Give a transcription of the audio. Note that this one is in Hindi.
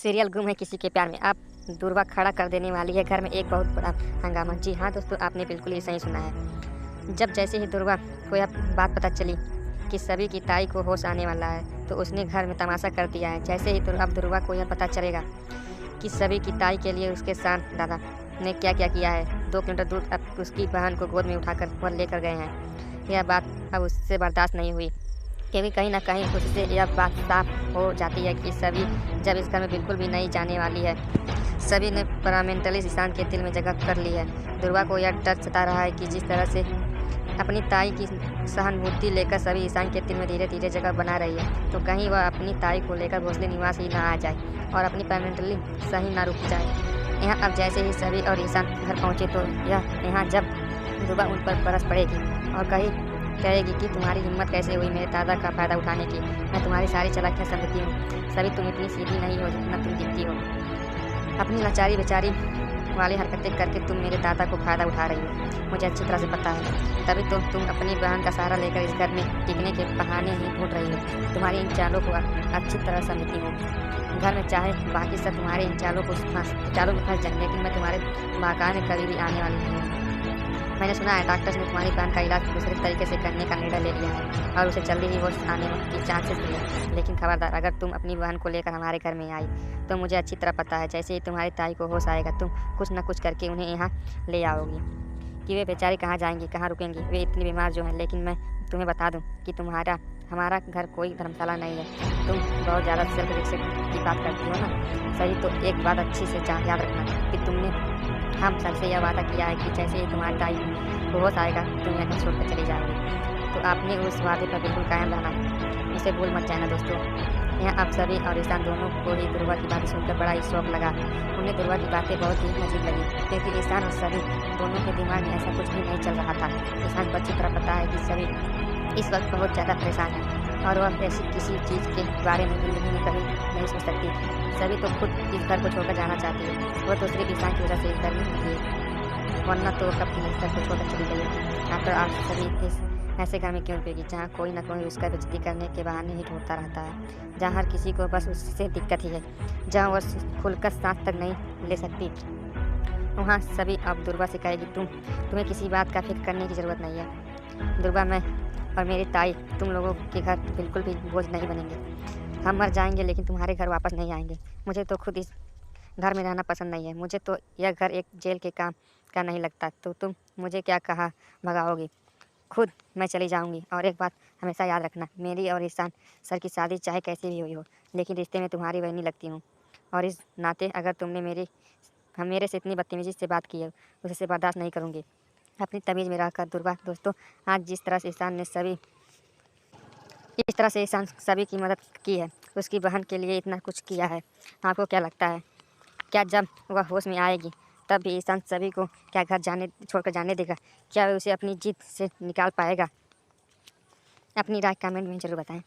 सीरियल गुम है किसी के प्यार में अब दुर्वा खड़ा कर देने वाली है घर में एक बहुत बड़ा हंगामा। जी हाँ दोस्तों, आपने बिल्कुल ये सही सुना है। जब जैसे ही दुर्वा को यह बात पता चली कि सभी की ताई को होश आने वाला है तो उसने घर में तमाशा कर दिया है। जैसे ही अब दुर्वा को यह पता चलेगा कि सभी की ताई के लिए उसके साथ दादा ने क्या क्या किया है। 2 किलोमीटर दूर अब उसकी बहन को गोद में उठाकर वह लेकर गए हैं। यह बात अब उससे बर्दाश्त नहीं हुई, क्योंकि कहीं ना कहीं उससे यह बात साफ हो जाती है कि सभी जब इस घर में बिल्कुल भी नहीं जाने वाली है। सभी ने परमानेंटली ईशान के दिल में जगह कर ली है। दुर्वा को यह डर सता रहा है कि जिस तरह से अपनी ताई की सहानुभूति लेकर सभी ईशान के दिल में धीरे धीरे जगह बना रही है, तो कहीं वह अपनी ताई को लेकर भोसले निवास ही ना आ जाए और अपनी परमानेंटली सही ना रुक जाए। यहाँ अब जैसे ही सभी और ईशान घर पहुँचे तो यहाँ जब दुर्वा उन पर बरस पड़ेगी और कहेगी कि तुम्हारी हिम्मत कैसे हुई मेरे दादा का फ़ायदा उठाने की। मैं तुम्हारी सारी चालाकियाँ समझती हूँ, सभी तुम इतनी सीधी नहीं हो जितना तुम दिखती हो। अपनी लाचारी बेचारी वाली हरकतें करके तुम मेरे दादा को फ़ायदा उठा रही हो, मुझे अच्छी तरह से पता है। तभी तो तुम अपनी बहन का सहारा लेकर इस घर में टिकने के बहाने ही ढूंढ रही हो। तुम्हारी इन चालों को अच्छी तरह समझती हूँ। घर में चाहे बाकी सब तुम्हारे इन चालों में फंस जाए, लेकिन मैं तुम्हारे बहकाने में कभी भी आने वाली नहीं हूँ। मैंने सुना है डॉक्टर्स ने तुम्हारी बहन का इलाज दूसरे तरीके से करने का निर्णय ले लिया है और उसे जल्दी ही वो आने की चांसेस भी है। लेकिन खबरदार, अगर तुम अपनी बहन को लेकर हमारे घर में आई तो मुझे अच्छी तरह पता है जैसे ही तुम्हारी ताई को होश आएगा तुम कुछ न कुछ करके उन्हें यहाँ ले आओगी। कि वे बेचारी कहाँ जाएंगी, कहाँ रुकेंगी, वे इतनी बीमार जो हैं। लेकिन मैं तुम्हें बता दूँ कि हमारा घर कोई धर्मशाला नहीं है। तुम बहुत ज़्यादा सेल्फ रिस्पेक्ट की बात करती हो ना। सही तो एक बात अच्छी से याद रखना कि तुमने हम सबसे यह वादा किया है कि जैसे ही तुम्हारी ताई को होश आएगा तुम यहाँ छोड़कर चली जाओगी। तो आपने उस वादे पर बिल्कुल कायम रहना, उसे भूल मत जाना दोस्तों। यहाँ अब सभी और ईशान दोनों को ही दुर्वा की बातें सुनकर बड़ा ही शौक लगा। उन्हें दुर्वा की बातें बहुत ही अजीब लगी, क्योंकि ईशान और सभी दोनों के दिमाग में ऐसा कुछ भी नहीं चल रहा था। ईशान को अच्छी तरह पता है कि सभी इस वक्त बहुत ज़्यादा परेशान है और वह ऐसी किसी चीज़ के बारे में ज़िंदगी में कभी नहीं सोच सकती। सभी तो खुद इस घर को छोड़कर जाना चाहती है। वह तो सिर्फ ईशान की वजह से इस घर में नहीं है, वरना तो कब इस घर को छोड़कर चली गई। आफ्टर आप सभी इस ऐसे घर में क्यों रुकेगी जहाँ कोई ना कोई उसका बेइज्जती करने के बहाने ही ढूंढता रहता है, जहाँ हर किसी को बस उससे दिक्कत ही है, जहाँ वह खुलकर सांस तक नहीं ले सकती। वहाँ सभी अब दुर्वा से कहेगी तुम्हें किसी बात का फिक्र करने की ज़रूरत नहीं है। दुर्वा, मैं और मेरी ताई तुम लोगों के घर बिल्कुल भी बोझ नहीं बनेंगे। हम मर जाएंगे लेकिन तुम्हारे घर वापस नहीं आएंगे। मुझे तो खुद इस घर में रहना पसंद नहीं है। मुझे तो यह घर एक जेल के काम का नहीं लगता। तो तुम मुझे क्या कहा भगाओगी? खुद मैं चली जाऊंगी। और एक बात हमेशा याद रखना, मेरी और ईशान सर की शादी चाहे कैसी भी हुई हो, लेकिन रिश्ते में तुम्हारी बहनी लगती हूँ। और इस नाते अगर तुमने मेरे से इतनी बदतमीजी से बात की है उसे बर्दाश्त नहीं करूँगी। अपनी तमीज़ में रहकर दुर्वा। दोस्तों, आज जिस तरह से ईशान सभी की मदद की है, उसकी बहन के लिए इतना कुछ किया है, आपको क्या लगता है क्या जब वह होश में आएगी तब भी ईशान सभी को क्या घर छोड़कर जाने देगा? क्या वह उसे अपनी जिद से निकाल पाएगा? अपनी राय कमेंट में ज़रूर बताएं।